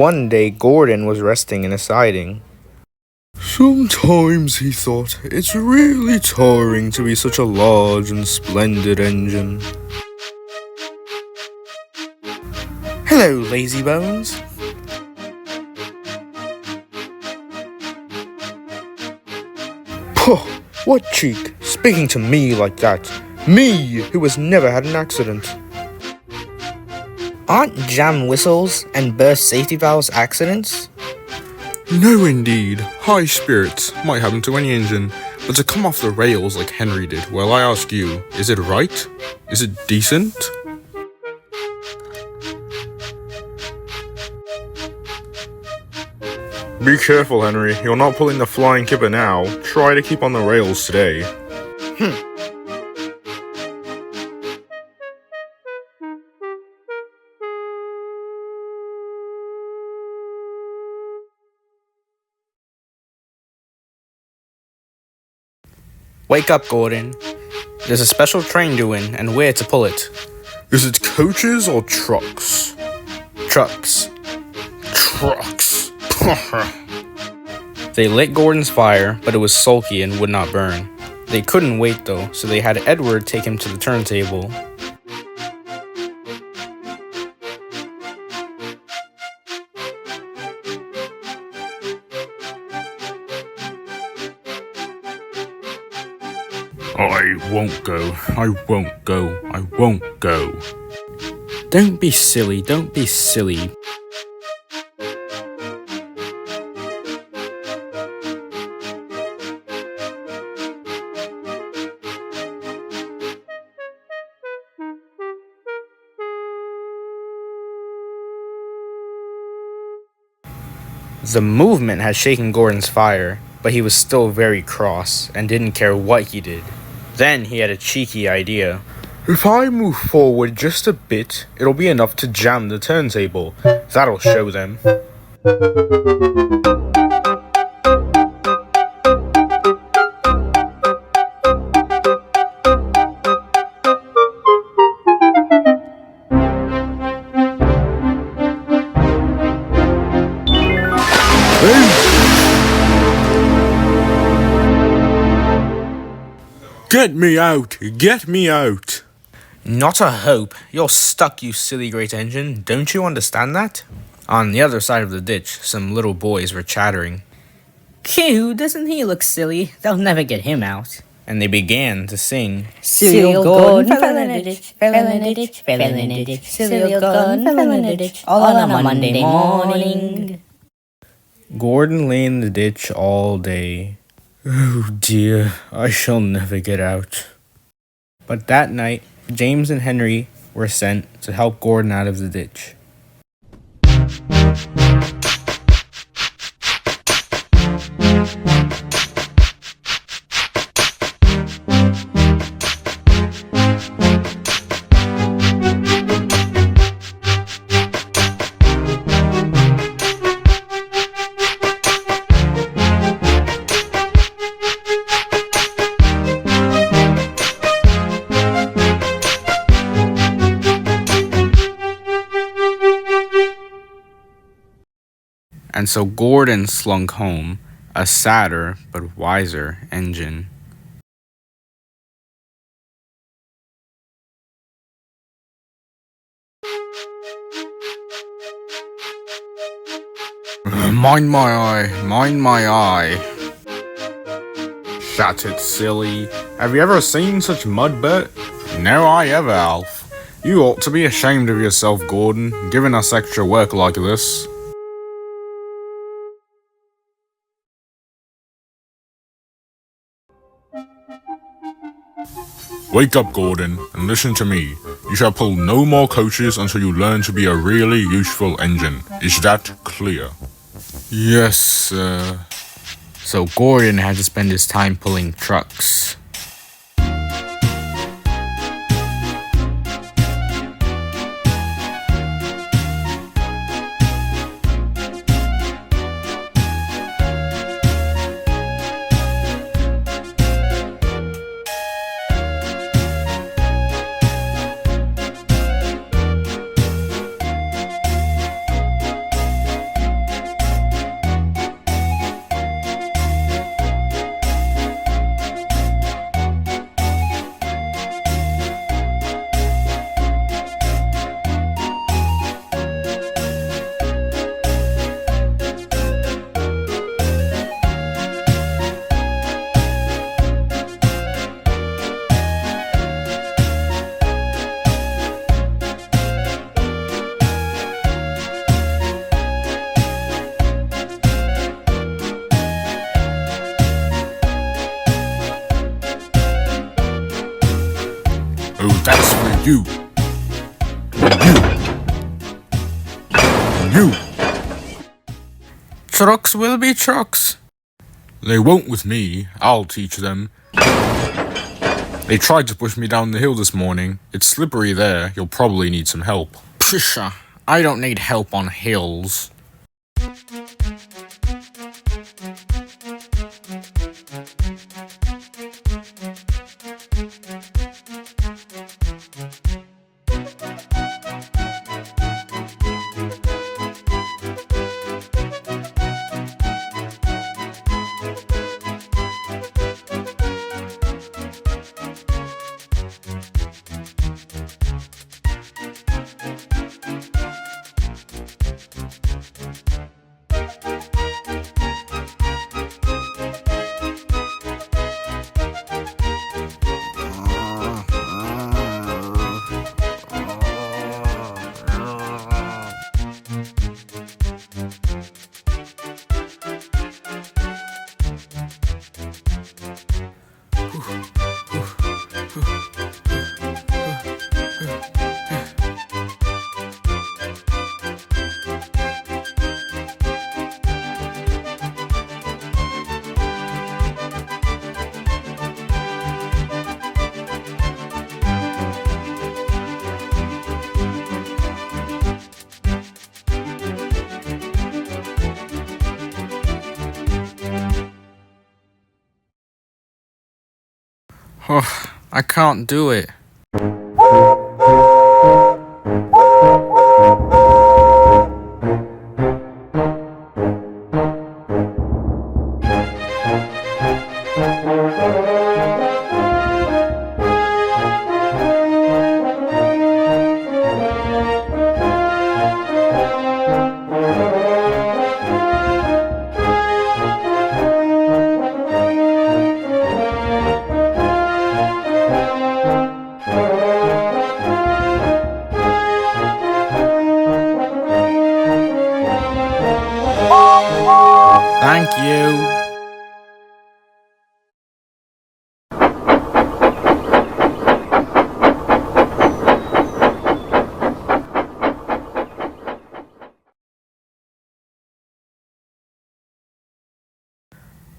One day, Gordon was resting in a siding. Sometimes, he thought, it's really tiring to be such a large and splendid engine. Hello, lazy bones. Puh, what cheek, speaking to me like that. Me, who has never had an accident. Aren't jam whistles and burst safety valves accidents? No, indeed. High spirits might happen to any engine, but to come off the rails like Henry did, well, I ask you, is it right? Is it decent? Be careful, Henry. You're not pulling the flying kipper now. Try to keep on the rails today. Wake up, Gordon. There's a special train due in, and where to pull it. Is it coaches or trucks? Trucks. Trucks. They lit Gordon's fire, but it was sulky and would not burn. They couldn't wait though, so they had Edward take him to the turntable. I won't go. I won't go. I won't go. Don't be silly, don't be silly. The movement had shaken Gordon's fire, but he was still very cross and didn't care what he did. Then he had a cheeky idea. If I move forward just a bit, it'll be enough to jam the turntable. That'll show them. Get me out! Get me out! Not a hope. You're stuck, you silly great engine. Don't you understand that? On the other side of the ditch, some little boys were chattering. Q, doesn't he look silly? They'll never get him out. And they began to sing. Serial Gordon fell in a ditch, fell in a ditch, fell in a ditch. Serial Gordon fell in a ditch, all on a Monday morning. Gordon lay in the ditch all day. Oh dear, I shall never get out. But that night, James and Henry were sent to help Gordon out of the ditch. And so Gordon slunk home, a sadder but wiser engine. Mind my eye, mind my eye. Shut it, silly. Have you ever seen such mudbet? No, I ever, Alf. You ought to be ashamed of yourself, Gordon, giving us extra work like this. Wake up, Gordon, and listen to me. You shall pull no more coaches until you learn to be a really useful engine. Is that clear? Yes, sir. So Gordon had to spend his time pulling trucks. That's for you. You. Trucks will be trucks. They won't with me. I'll teach them. They tried to push me down the hill this morning. It's slippery there. You'll probably need some help. Psha, I don't need help on hills. Oh, I can't do it. Thank you.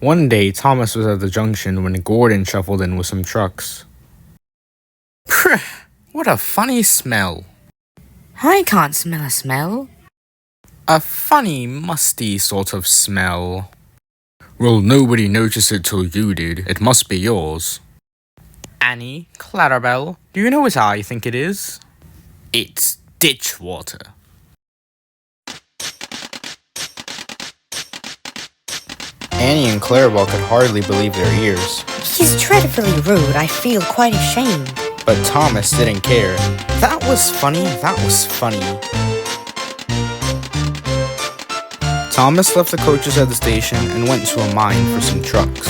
One day, Thomas was at the junction when Gordon shuffled in with some trucks. Phew, what a funny smell. I can't smell a smell. A funny, musty sort of smell. Well, nobody noticed it till you did. It must be yours. Annie, Clarabelle, do you know what I think it is? It's ditch water. Annie and Clarabelle could hardly believe their ears. He's dreadfully rude. I feel quite ashamed. But Thomas didn't care. That was funny, that was funny. Thomas left the coaches at the station and went to a mine for some trucks.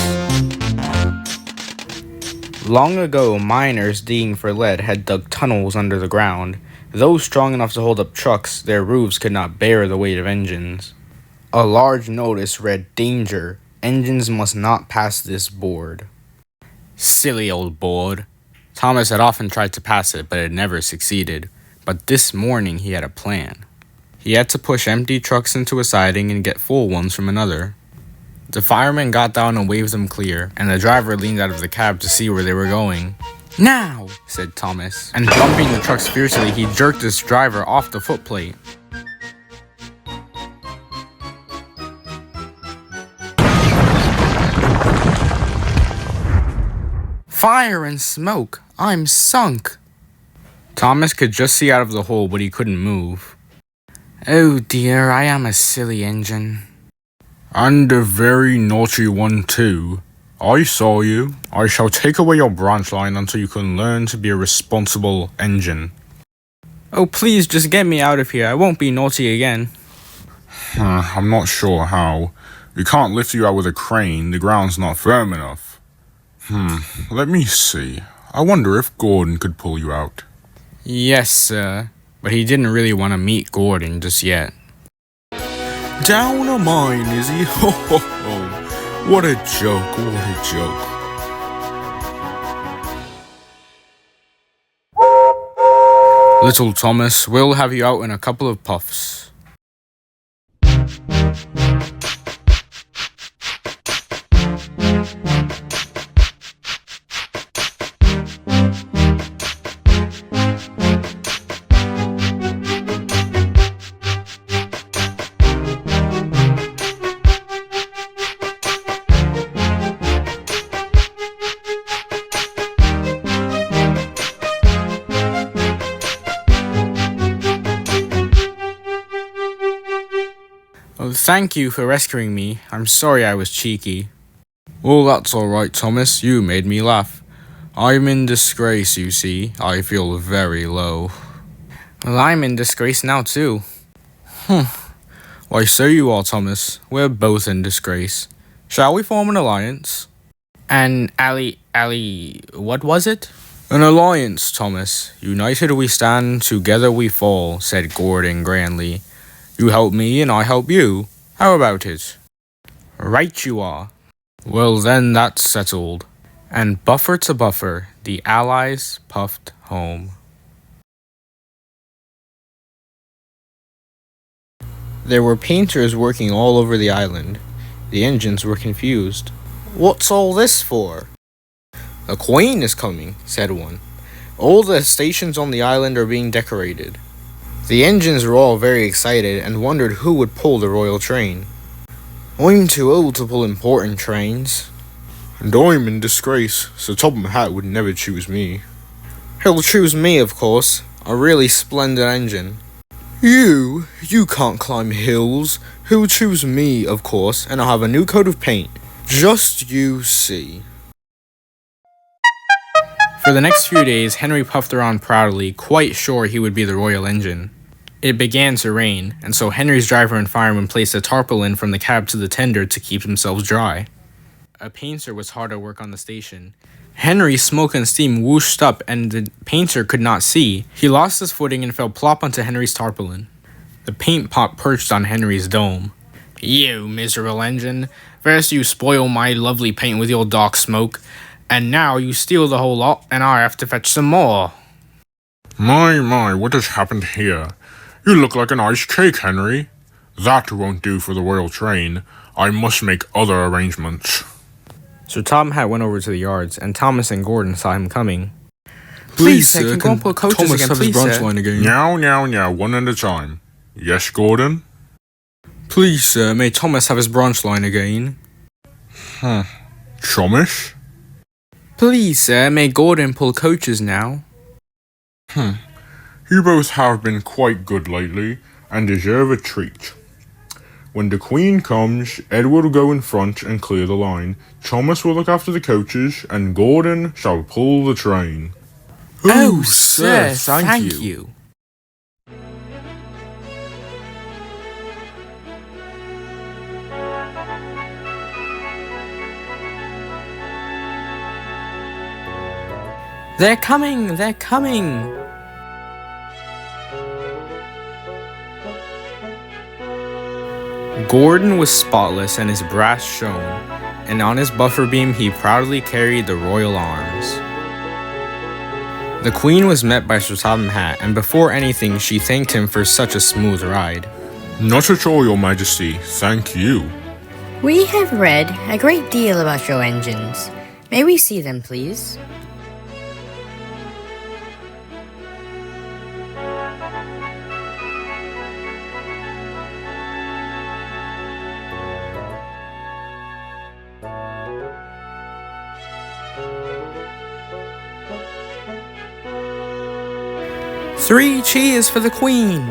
Long ago, miners digging for lead had dug tunnels under the ground. Though strong enough to hold up trucks, their roofs could not bear the weight of engines. A large notice read, "Danger. Engines must not pass this board." Silly old board. Thomas had often tried to pass it, but had never succeeded. But this morning he had a plan. He had to push empty trucks into a siding and get full ones from another. The fireman got down and waved them clear, and the driver leaned out of the cab to see where they were going. "Now!" said Thomas, and bumping the trucks fiercely, he jerked his driver off the footplate. Fire and smoke! I'm sunk! Thomas could just see out of the hole, but he couldn't move. Oh dear, I am a silly engine. And a very naughty one too. I saw you. I shall take away your branch line until you can learn to be a responsible engine. Oh please, just get me out of here. I won't be naughty again. I'm not sure how. We can't lift you out with a crane. The ground's not firm enough. Let me see. I wonder if Gordon could pull you out. Yes, sir. But he didn't really want to meet Gordon just yet. Down a mine, is he? Ho ho ho. What a joke, what a joke. Little Thomas, we'll have you out in a couple of puffs. Oh, thank you for rescuing me. I'm sorry I was cheeky. Oh, that's alright, Thomas. You made me laugh. I'm in disgrace, you see. I feel very low. Well, I'm in disgrace now, too. Why, so you are, Thomas. We're both in disgrace. Shall we form an alliance? What was it? An alliance, Thomas. United we stand, together we fall, said Gordon grandly. You help me and I help you. How about it? Right you are. Well then, that's settled. And buffer to buffer, the Allies puffed home. There were painters working all over the island. The engines were confused. What's all this for? The Queen is coming, said one. All the stations on the island are being decorated. The engines were all very excited and wondered who would pull the royal train. I'm too old to pull important trains. And I'm in disgrace, so Topham Hatt would never choose me. He'll choose me, of course. A really splendid engine. You can't climb hills. He'll choose me, of course, and I'll have a new coat of paint. Just you see. For the next few days, Henry puffed around proudly, quite sure he would be the royal engine. It began to rain, and so Henry's driver and fireman placed a tarpaulin from the cab to the tender to keep themselves dry. A painter was hard at work on the station. Henry's smoke and steam whooshed up, and the painter could not see. He lost his footing and fell plop onto Henry's tarpaulin. The paint pot perched on Henry's dome. You miserable engine. First you spoil my lovely paint with your dark smoke, and now you steal the whole lot, and I have to fetch some more. My, what has happened here? You look like an iced cake, Henry. That won't do for the royal train. I must make other arrangements. Sir Topham Hatt went over to the yards, and Thomas and Gordon saw him coming. Please, sir, can Thomas have his brunch line again? Now, one at a time. Yes, Gordon? Please, sir, may Thomas have his brunch line again? Thomas? Please, sir, may Gordon pull coaches now? You both have been quite good lately, and deserve a treat. When the Queen comes, Edward will go in front and clear the line. Thomas will look after the coaches, and Gordon shall pull the train. Oh, sir, thank you. They're coming! Gordon was spotless and his brass shone, and on his buffer beam he proudly carried the royal arms. The Queen was met by Sir Topham Hatt, and before anything she thanked him for such a smooth ride. Not at all, your majesty, thank you. We have read a great deal about your engines. May we see them, please? Three cheers for the Queen!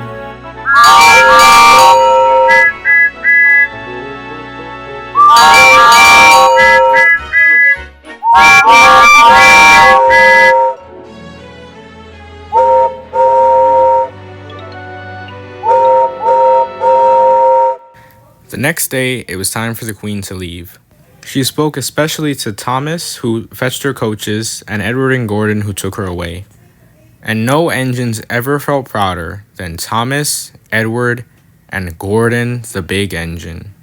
The next day, it was time for the Queen to leave. She spoke especially to Thomas, who fetched her coaches, and Edward and Gordon, who took her away. And no engines ever felt prouder than Thomas, Edward, and Gordon the Big Engine.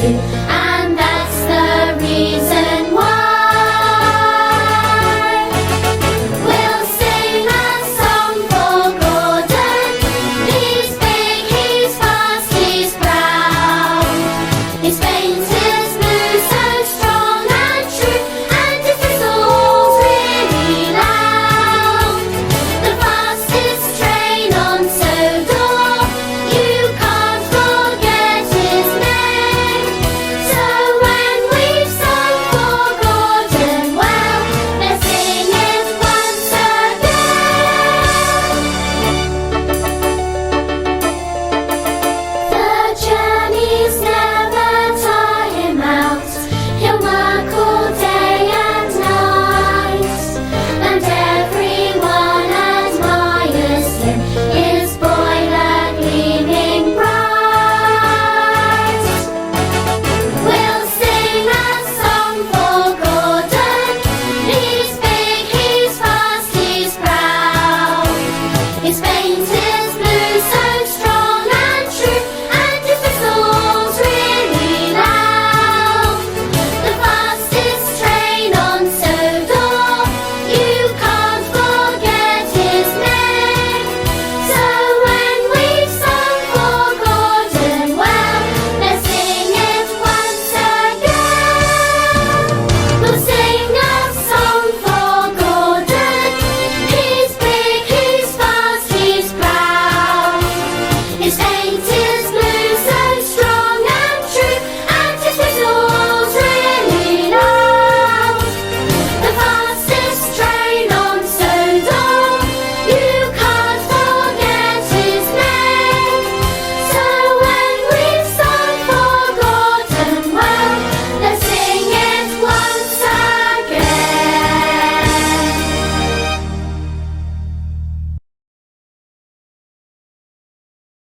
too, and that's the reason why we'll sing a song for Gordon. He's big, he's fast, he's proud. He's famous.